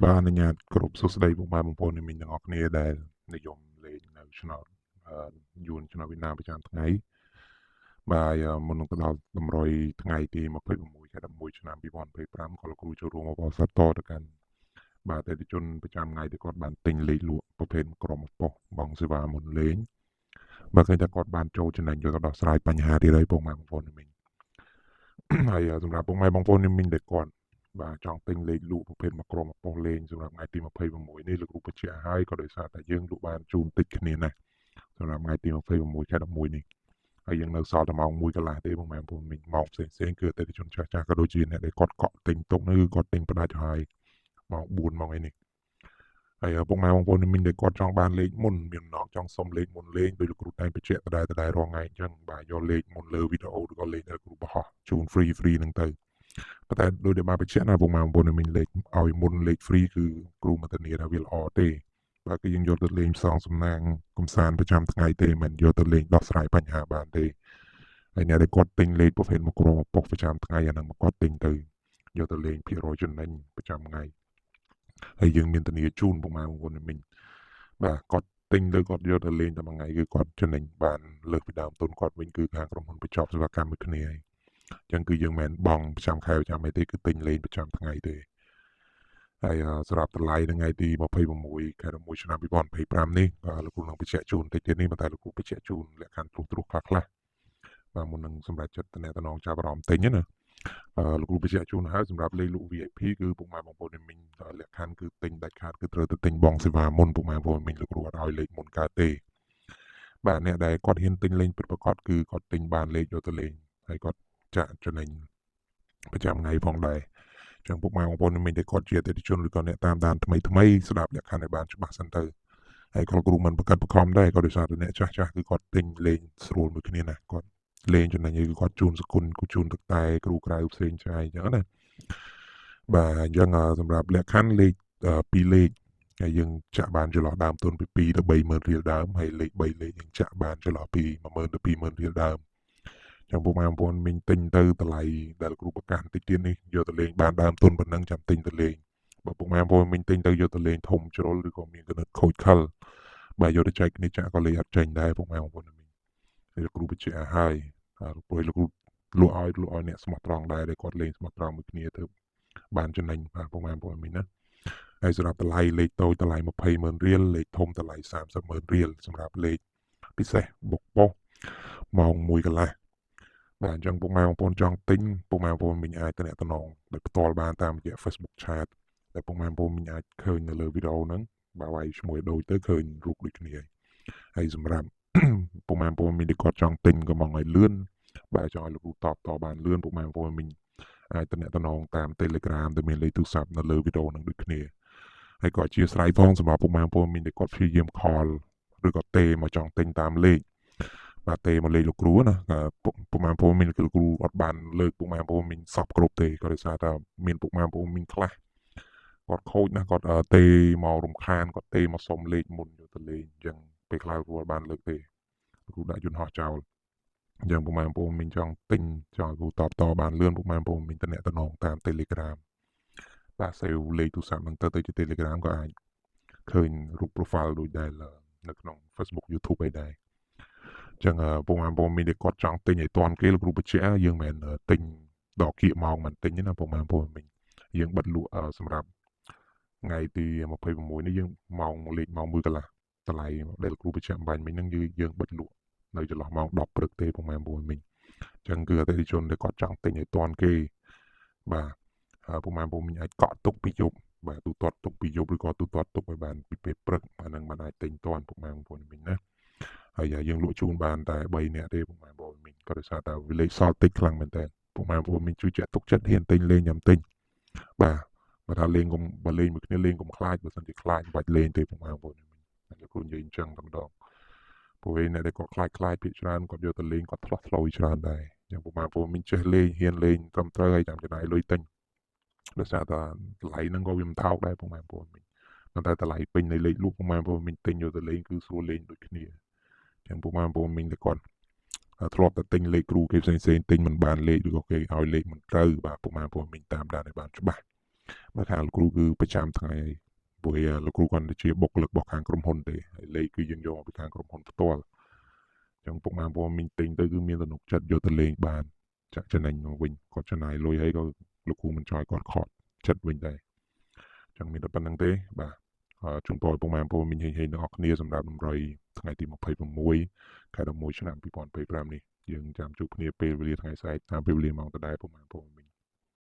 បានអនុញ្ញាតគ្រប់សួស្តីពុកម៉ែបងប្អូនអ្នកមីងទាំងអស់គ្នាដែលនិយមលេងនៅឆ្នោតយួនឆ្នោតវៀតណាមប្រចាំថ្ងៃបាទមុននឹងទៅដល់តម្រុយថ្ងៃទី26ខែ11ឆ្នាំ2025ក៏លោកគ្រូចូលរួមអបអរសាទរទៅកាន់បាទអតិថិជនប្រចាំថ្ងៃដែលគាត់បានទិញលេខលក់ប្រភេទក្រុមប៉ុស្តិ៍បងសេវាមុនលេងបាទឃើញថាគាត់បានចូលចំណេញយកទៅដោះស្រាយបញ្ហាទៀតហើយពុកម៉ែបងប្អូនអ្នកមីងហើយសម្រាប់ពុកម៉ែបងប្អូនអ្នកមីងដែលគាត់បាទចង់ទិញលេខលក់ប្រភេទមួយក្រុមប៉ុស្តិ៍លេងសម្រាប់ថ្ងៃទី26នេះលោកគ្រូបញ្ជាក់ឲ្យក៏ដោយសារតែយើងលក់បានជូនតិចគ្នាណាស់សម្រាប់ថ្ងៃទី26ខែ11នេះហើយយើងនៅសល់តែម៉ោង1កន្លះទេបងប្អូនមីងម៉ោងផ្សេងៗគឺអតិថិជនចាស់ៗក៏ដូចជាអ្នកដែលគាត់កក់ទិញទុកនោះគឺគាត់ទិញផ្ដាច់ហើយម៉ោង4ម៉ោងអីនេះហើយពុកម៉ែបងប្អូនមីងដែលគាត់ចង់បានលេខមុនមានអំណងចង់សុំលេខមុនលេងដោយលោកគ្រូតែងបញ្ជាក់ដដែលរាល់ថ្ងៃអញ្ចឹងបាទយកលេខមុនលើវីដេអូឬក៏លេខដែលគ្រូបោះជូន free ហ្នឹងទៅប៉ុន្តែដោយដែលបានបញ្ជាក់ណាពុកម៉ែបងប្អូនមីងលេខឲ្យមុនលេខ free គឺគ្រូមិនធានាថាវាល្អទេបាទគឺយើងយកទៅលេងផ្សងសំណាងកំសាន្តប្រចាំថ្ងៃទេមិនយកទៅលេងដោះស្រាយបញ្ហាបានទេហើយអ្នកដែលគាត់ទិញលេខប្រភេទមួយក្រុមប៉ុស្តិ៍ប្រចាំថ្ងៃអាហ្នឹងមកគាត់ទិញទៅយកទៅលេងភាគរយចំណេញប្រចាំថ្ងៃហើយយើងមានធានាជូនពុកម៉ែបងប្អូនមីងបាទគាត់ទិញទៅគាត់យកទៅលេងតែមួយថ្ងៃគឺគាត់ចំណេញបានលើសពីដើមទុនគាត់វិញគឺខាងក្រុមហ៊ុនបញ្ចប់សេវាកម្មមួយគ្នាហើយអញ្ចឹងគឺយើងមិនបង់ប្រចាំខែប្រចាំអីទេគឺទិញលេងប្រចាំថ្ងៃទេហើយសម្រាប់តម្លៃនៅថ្ងៃទី26ខែ11ឆ្នាំ2025នេះលោកគ្រូនឹងបញ្ជាក់ជូនតិចទៀតនេះប៉ុន្តែលោកគ្រូបញ្ជាក់ជូនលក្ខខណ្ឌត្រួសខ្លះបាទមុននឹងសម្រាប់ចិត្តតំណងចាប់អារម្មណ៍ទិញណាលោកគ្រូបញ្ជាក់ជូនហើយសម្រាប់លេខលក់ VIP គឺពុកម៉ែបងប្អូនមីងលក្ខខណ្ឌគឺទិញដាច់ខាតគឺត្រូវទៅទិញបងសេវាមុនពុកម៉ែបងប្អូនមីងលោកគ្រូអត់ឲ្យលេខមុនកើតទេបាទអ្នកដែលគាត់ហ៊ានទិញលេងពិតប្រាកដគឺគាត់ទិញបានលេខយកទៅលេងហើយគាត់ចាក់ចំណេញប្រចាំថ្ងៃផងដែរចឹងពុកម៉ែបងប្អូនមីងដែលគាត់ជាអតិថិជនឬក៏អ្នកតាមដានថ្មីស្ដាប់លក្ខខណ្ឌឲ្យបានច្បាស់សិនទៅហើយគាត់គ្រូមិនប្រកាសបខំដែរក៏ដោយសារតែអ្នកចាស់គឺគាត់ទិញលេងស្រួលមួយគ្នាណាគាត់លេងចំណេញគឺគាត់ជូនសគុណគូជូនទឹកតែគ្រូក្រៅផ្សេងចាយអញ្ចឹងណាបាទអញ្ចឹងសម្រាប់លក្ខខណ្ឌលេខ2លេខហើយយើងចាក់បានចន្លោះដើមទុនពី2ទៅ30000រៀលដើមហើយលេខ3លេខយើងចាក់បានចន្លោះពី10000ទៅ20000រៀលដើមចឹងពុកម៉ែបងប្អូនមីងទិញទៅតម្លៃដែលគ្រូប្រកាសតិចទៀតនេះយកទៅលេងបានដើមទុនប៉ុណ្ណឹងចាំទិញទៅលេងបើពុកម៉ែបងប្អូនមីងទិញទៅយកទៅលេងធំជ្រុលឬក៏មានកណិតខូចខលបាទយកទៅចែកគ្នាចាក់ក៏លេងអត់ចេញដែរពុកម៉ែបងប្អូនមីងហើយលោកគ្រូបញ្ជាក់ឲ្យព្រោះលោកគ្រូលក់ឲ្យអ្នកស្មោះត្រង់ដែរដែលគាត់លេងស្មោះត្រង់មួយគ្នាទៅបានចំណេញបាទពុកម៉ែបងប្អូនមីងណាហើយសម្រាប់តម្លៃលេខតូចតម្លៃ200,000រៀលលេខធំតម្លៃ300,000រៀលសម្រាប់លេខពិសេសបុកប៉ុស្តិ៍ម៉ោង1កន្លះបាទអញ្ចឹងពុកម៉ែបងប្អូនចង់ទិញពុកម៉ែបងប្អូនមីងអាចតំណដោយផ្ទាល់បានតាមរយៈ Facebook Chat ដែលពុកម៉ែបងប្អូនមីងអាចឃើញនៅលើវីដេអូហ្នឹងបាទវាយឈ្មោះដូចទៅឃើញរូបដូចគ្នាហើយសម្រាប់ពុកម៉ែបងប្អូនមីងដែលគាត់ចង់ទិញក៏មកឲ្យលឿនបាទចង់ឲ្យលោកគ្រូតបានលឿនពុកម៉ែបងប្អូនមីងអាចតំណតាម Telegram ដែលមានលេខទូរស័ព្ទនៅលើវីដេអូហ្នឹងដូចគ្នាហើយក៏អធិស្ឋានផងសម្រាប់ពុកម៉ែបងប្អូនមីងដែលគាត់ព្យាយាមខលឬក៏ទេមកចង់ទិញតាមលេខបាទទេមកលេខលោកគ្រូណាពុកម៉ែបងប្អូនមីងលោកគ្រូអត់បានលើកពុកម៉ែបងប្អូនមីងសពគ្រប់ទេក៏ដោយសារតែមានពុកម៉ែបងប្អូនមីងខ្លះគាត់ខូចណាគាត់ទេមករំខានគាត់ទេមកសុំលេខមុនយកទៅលេងអញ្ចឹងពេលខ្លះគ្រូអត់បានលើកទេគ្រូដាក់យន្តហោះចោលអញ្ចឹងពុកម៉ែបងប្អូនមីងចង់ទិញចង់ឲ្យគ្រូតបានលឿនពុកម៉ែបងប្អូនមីងតំណតាម Telegram បាទ save លេខទូរស័ព្ទហ្នឹងទៅជា Telegram ក៏អាចឃើញរូប profile ដូចដែលនៅក្នុង Facebook YouTube អីដែរអញ្ចឹងពុកម៉ែបងប្អូនមានតែគាត់ចង់ទិញឲ្យតាន់គេលោកគ្រូបញ្ជាក់យើងមិនមែនទិញដល់គៀកម៉ោងមិនទិញទេណាពុកម៉ែបងប្អូនវិញយើងបិទលក់សម្រាប់ថ្ងៃទី26នេះយើងលេខម៉ោង1កន្លះតម្លៃដែលលោកគ្រូបញ្ជាក់បាញ់មិញហ្នឹងយើងបិទលក់នៅចន្លោះម៉ោង10ព្រឹកទេពុកម៉ែបងប្អូនមិញអញ្ចឹងគឺអតិថិជនដែលគាត់ចង់ទិញឲ្យតាន់គេបាទពុកម៉ែបងប្អូនមិញអាចកក់ទុកពីយប់បាទទូទាត់ទុកពីយប់ឬក៏ទូទាត់ទុកឲ្យបានពីពេលព្រឹកអាហ្នឹងបានអាចទិញតាន់ពុកម៉ែបងប្អូនមិញណាហើយយើងលក់ជូនបានតែ3នាក់ទេពុកម៉ែបងប្អូនមីងក៏ដោយសារតែវាលេខសល់តិចខ្លាំងមែនតើពុកម៉ែបងប្អូនមីងជួយចាក់ទុកចិត្តហ៊ានទិញលេងញ៉ាំទិញបាទបើថាលេងកុំបើលេងមួយគ្នាលេងកុំខ្លាចបើមិនជាខ្លាចបាច់លេងទេពុកម៉ែបងប្អូនមីងតែគ្រូនិយាយអញ្ចឹងតែម្ដងព្រោះឯអ្នកដែលគាត់ខ្លាចភាគច្រើនគាត់យកទៅលេងគាត់ឆ្លោះឆ្លោយច្រើនដែរអញ្ចឹងពុកម៉ែបងប្អូនមីងចេះលេងហ៊ានលេងត្រឹមត្រូវហើយចាំចំណាយលុយទិញដោយសារតែតម្លៃហ្នឹងក៏វាមិនថោកដែរពុកម៉ែបងប្អូនមីងប៉ុន្តែតម្លៃពេញនៃលេខលក់ពុកម៉ែបងប្អូនមីងទិញយកទៅលេងគឺស្រួលលេងដូចគ្នាអញ្ចឹងពុកម៉ែបងប្អូនមីងតែគាត់ធ្លាប់តែទិញលេខគ្រូគេផ្សេងទិញមិនបានលេខឬក៏គេឲ្យលេខមិនត្រូវបាទពុកម៉ែបងប្អូនមីងតាមដានឲ្យបានច្បាស់ បើខាងលោកគ្រូគឺប្រចាំថ្ងៃព្រោះលោកគ្រូគាត់ជាបុគ្គលិករបស់ខាងក្រុមហ៊ុនទេហើយលេខគឺយើងយកមកពីខាងក្រុមហ៊ុនផ្ទាល់អញ្ចឹងពុកម៉ែបងប្អូនមីងទិញទៅគឺមានទំនុកចិត្តយកទៅលេងបានចាក់ចំណេញមកវិញគាត់ចំណាយលុយហើយក៏លោកគ្រូមិនចោលគាត់ខកចិត្តវិញដែរអញ្ចឹងមានតែប៉ុណ្្នឹងទេបាទជូនពរពុកម៉ែបងប្អូនមីងហេងទាំងអស់គ្នាសម្រាប់តម្រុយថ្ងៃទី26ខែ11ឆ្នាំ2025នេះយើងចាំជួបគ្នាពេលវេលាថ្ងៃស្អែកតាមពេលវេលាម៉ោងដដែលពុកម៉ែបងប្អូនមីង